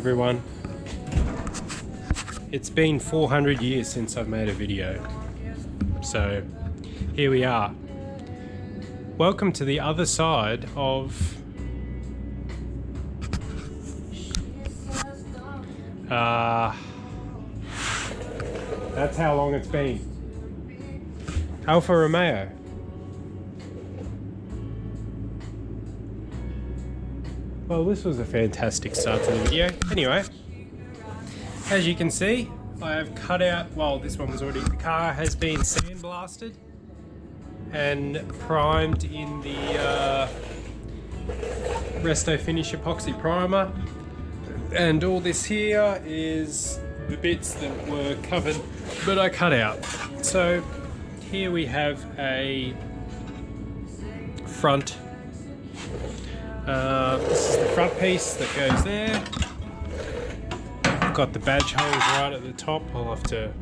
everyone. It's been 400 years since I've made a video, so here we are. Welcome to the other side of that's how long it's been. Alfa Romeo. Well, this was a fantastic start to the video. Anyway, as you can see, I have cut out, well, this one was already, the car has been sandblasted and primed in the Resto Finish epoxy primer. And all this here is the bits that were covered, but I cut out. So here we have a front. This is the front piece that goes there. I've got the badge holes right at the top. I'll have to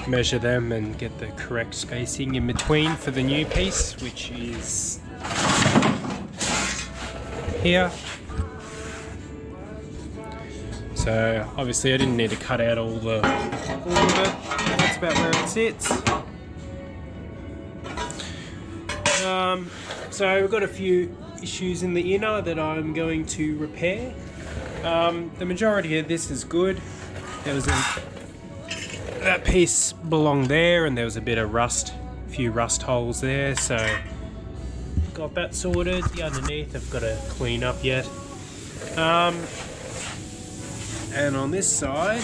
measure them and get the correct spacing in between for the new piece, which is here. So obviously I didn't need to cut out all of it. That's about where it sits. So we've got a few issues in the inner that I'm going to repair. The majority of this is good. There was that piece belonged there, and there was a bit of rust, a few rust holes there, so got that sorted. The underneath I've got to clean up yet. And on this side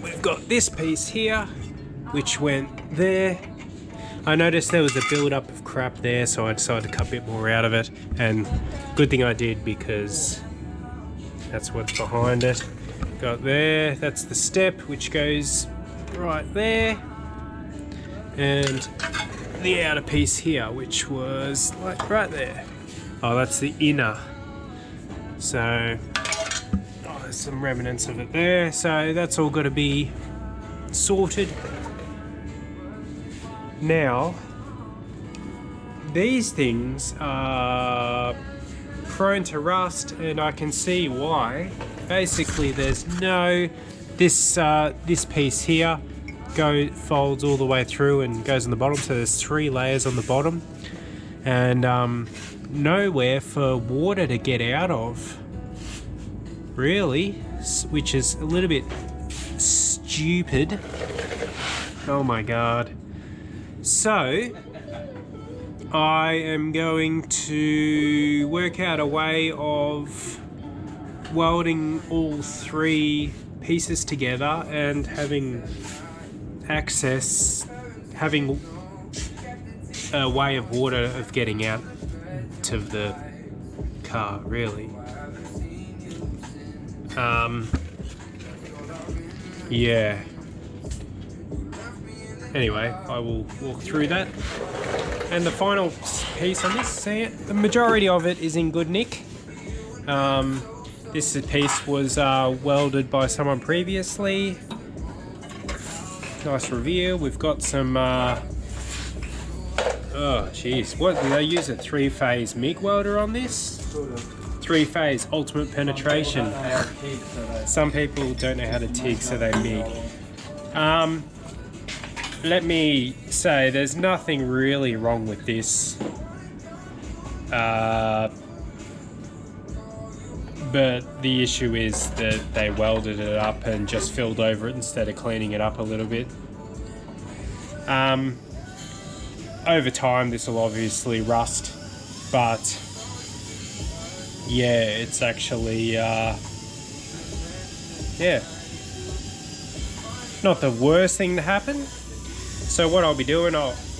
we've got this piece here which went there. I noticed there was a build-up of crap there, so I decided to cut a bit more out of it, and good thing I did because that's what's behind it. Got there, that's the step which goes right there, and the outer piece here which was like right there. Oh, that's the inner. So there's some remnants of it there, so that's all got to be sorted. Now, these things are prone to rust, and I can see why. Basically, there's no, this piece here folds all the way through and goes on the bottom, so there's 3 layers on the bottom, and nowhere for water to get out of, really, which is a little bit stupid. Oh my god. So I am going to work out a way of welding all 3 pieces together and having a way of water of getting out to the car, really. Yeah. Anyway, I will walk through that. And the final piece on this, the majority of it is in good nick. This piece was welded by someone previously. Nice reveal. We've got some, oh jeez, what, did they use a 3-phase MIG welder on this? 3-phase ultimate penetration. Some people don't know how to TIG, so they MIG. Let me say, there's nothing really wrong with this. But the issue is that they welded it up and just filled over it instead of cleaning it up a little bit. Over time this will obviously rust, but yeah, it's actually yeah, not the worst thing to happen. So what I'll be doing,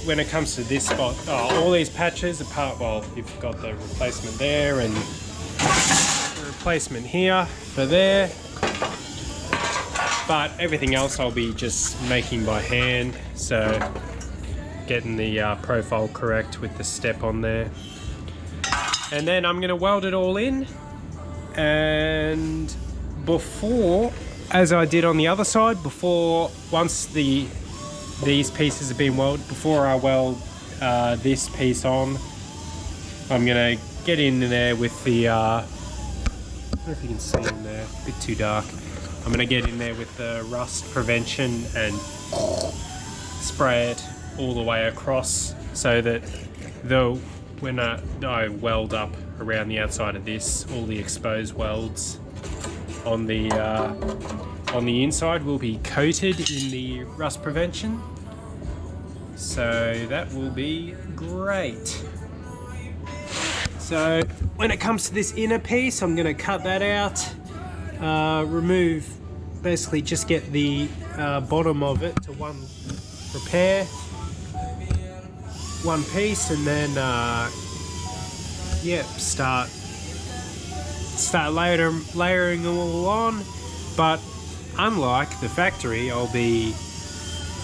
when it comes to this spot, all these patches apart, well, you've got the replacement there and the replacement here for there, but everything else I'll be just making by hand, so getting the profile correct with the step on there. And then I'm going to weld it all in, and before, as I did on the other side, once these pieces have been welded, before I weld this piece on, I'm going to get in there with the don't know if you can see in there, a bit too dark. I'm going to get in there with the rust prevention and spray it all the way across so that though when I weld up around the outside of this, all the exposed welds on the inside will be coated in the rust prevention. So that will be great. So when it comes to this inner piece, I'm going to cut that out, remove, basically just get the bottom of it to prepare one piece, and then yeah, start layering them all on. But unlike the factory, I'll be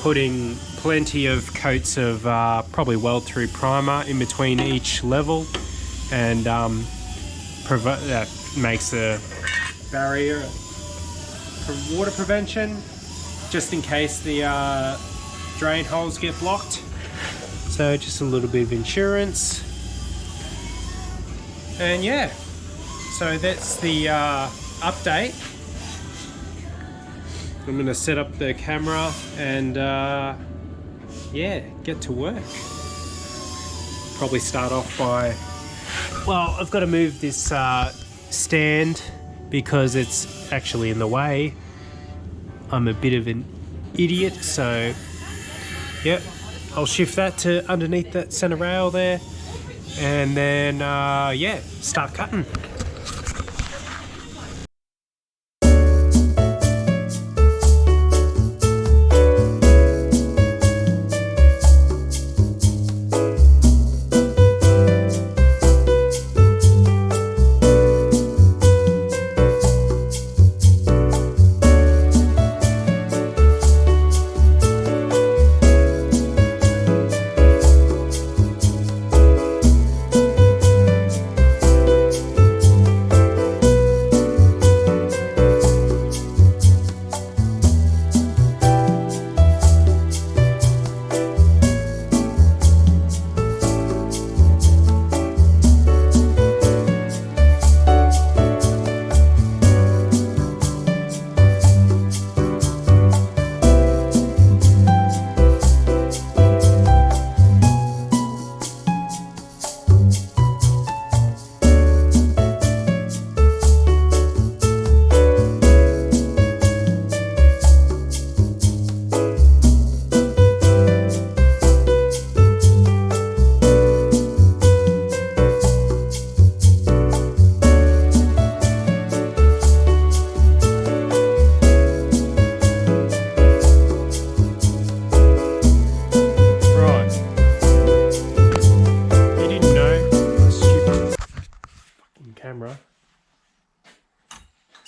putting plenty of coats of probably weld through primer in between each level, and that makes a barrier for water prevention, just in case the drain holes get blocked. So just a little bit of insurance. And yeah, so that's the update. I'm gonna set up the camera and yeah, get to work. Probably start off by, well, I've got to move this stand because it's actually in the way. I'm a bit of an idiot, so yep, I'll shift that to underneath that center rail there, and then yeah, start cutting.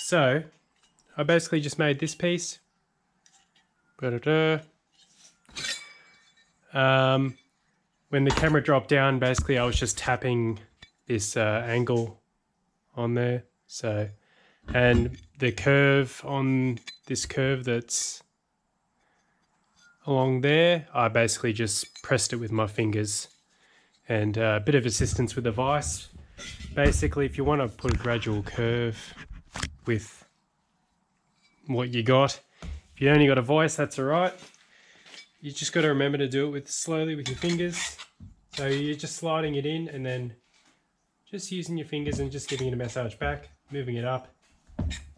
So I basically just made this piece. When the camera dropped down, basically I was just tapping this angle on there. So, and the curve on this curve that's along there, I basically just pressed it with my fingers, and a bit of assistance with the vise. Basically, if you want to put a gradual curve with what you got, if you only got a vise, that's all right. You just got to remember to do it slowly with your fingers. So you're just sliding it in and then just using your fingers and just giving it a massage back, moving it up,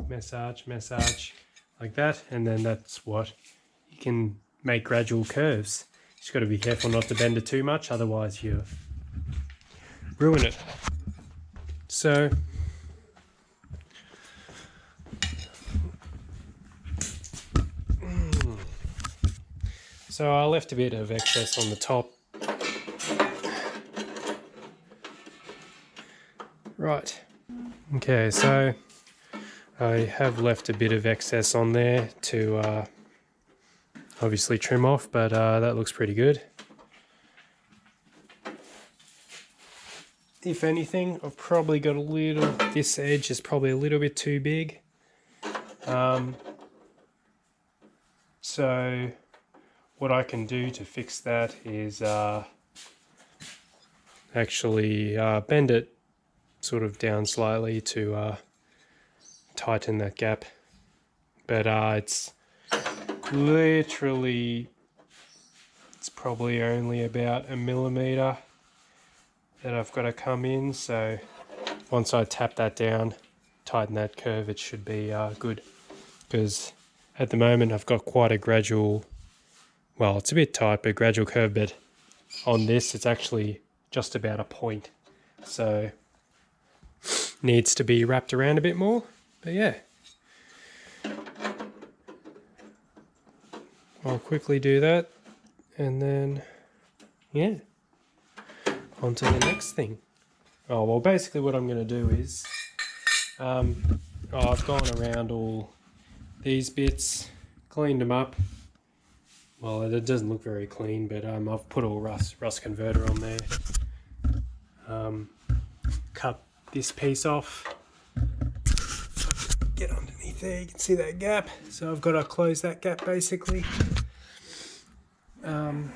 massage, massage, like that. And then that's what you can make gradual curves. Just got to be careful not to bend it too much, otherwise you ruin it. So I left a bit of excess on the top. Right. Okay, so I have left a bit of excess on there to obviously trim off, but that looks pretty good. If anything, I've probably got a little, this edge is probably a little bit too big. So what I can do to fix that is actually bend it sort of down slightly to tighten that gap. But it's literally, it's probably only about 1 millimeter that I've got to come in. So once I tap that down, tighten that curve, it should be good. Because at the moment I've got quite a gradual, well, it's a bit tight, but gradual curve. But on this, it's actually just about a point. So needs to be wrapped around a bit more. But yeah, I'll quickly do that, and then yeah, on to the next thing. Oh, well, basically what I'm going to do is I've gone around all these bits, cleaned them up. Well, it doesn't look very clean, but I've put all rust converter on there. Cut this piece off. Get underneath there, you can see that gap. So I've got to close that gap basically. And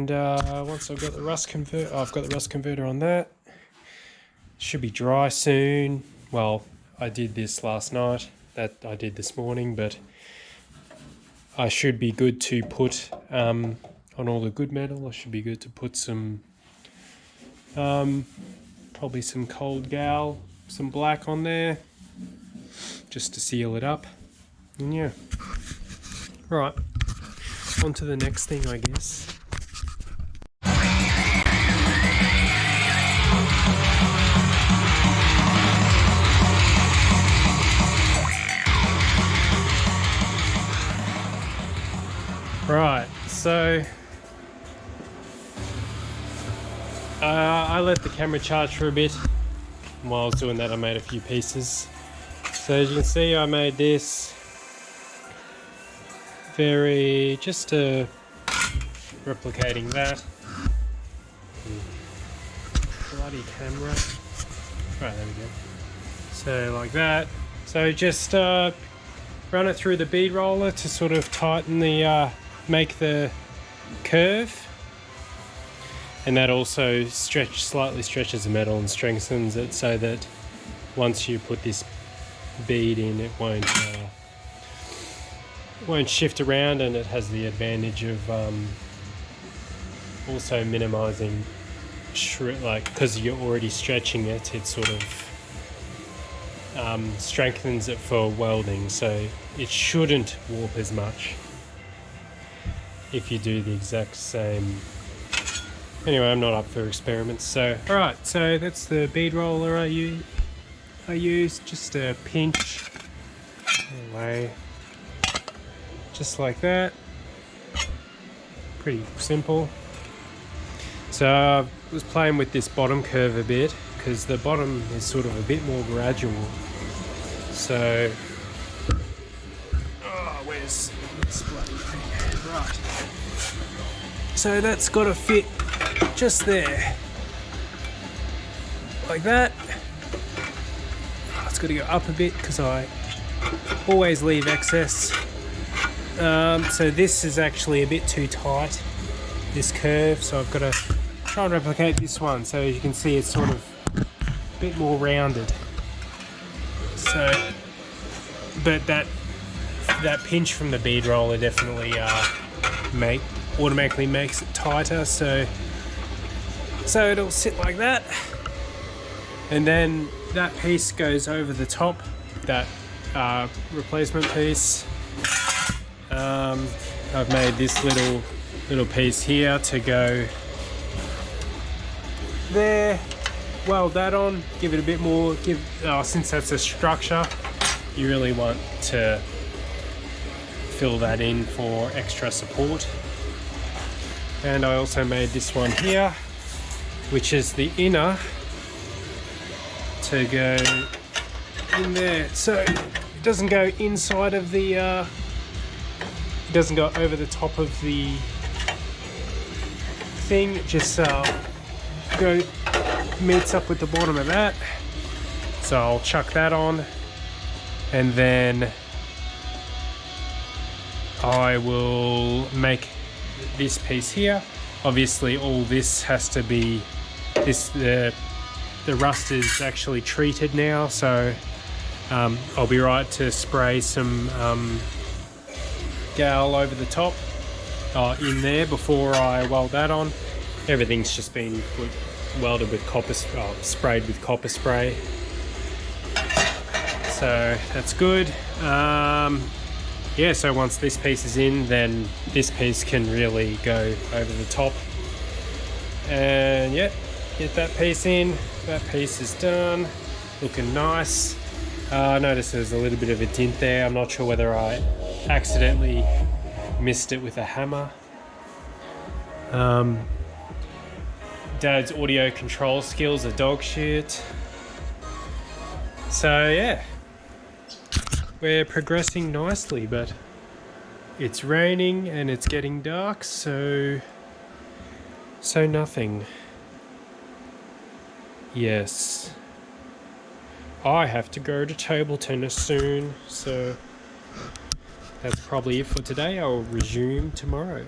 once I've got the rust converter, I've got the rust converter on that. Should be dry soon. Well, I did this last night. That I did this morning, but I should be good to put on all the good metal. I should be good to put some probably some cold gal, some black on there, just to seal it up. And yeah, right, on to the next thing, I guess. Right, so I let the camera charge for a bit. While I was doing that, I made a few pieces. So as you can see, I made this just replicating that. Bloody camera. Right, there we go. So like that. So just run it through the bead roller to sort of tighten the, make the curve. And that also slightly stretches the metal and strengthens it so that once you put this bead in, it won't shift around, and it has the advantage of also minimizing because you're already stretching it, it sort of strengthens it for welding, so it shouldn't warp as much if you do the exact same. Anyway, I'm not up for experiments. So alright, so that's the bead roller I use, just a pinch away, just like that. Pretty simple. So I was playing with this bottom curve a bit because the bottom is sort of a bit more gradual. So where's this bloody thing? Right. So that's got to fit just there, like that. It's got to go up a bit because I always leave excess. So this is actually a bit too tight, this curve, so I've got to try and replicate this one. So as you can see, it's sort of a bit more rounded. So, but that pinch from the bead roller definitely automatically makes it tighter. So it'll sit like that, and then that piece goes over the top, that replacement piece. I've made this little piece here to go there, weld that on, give it a bit more, since that's a structure, you really want to fill that in for extra support. And I also made this one here, which is the inner, to go in there, so it doesn't go inside of the it doesn't go over the top of the thing, it just meets up with the bottom of that. So I'll chuck that on, and then I will make this piece here. Obviously all this has to be, the rust is actually treated now, so I'll be right to spray some gal over the top in there before I weld that on. Everything's just been welded with copper, sprayed with copper spray. So that's good. Yeah, so once this piece is in, then this piece can really go over the top. And yeah, get that piece in. That piece is done. Looking nice. I noticed there's a little bit of a dint there. I'm not sure whether I accidentally missed it with a hammer. Dad's audio control skills are dog shit. So yeah, we're progressing nicely, but it's raining and it's getting dark, so nothing. Yes, I have to go to table tennis soon, so that's probably it for today. I'll resume tomorrow.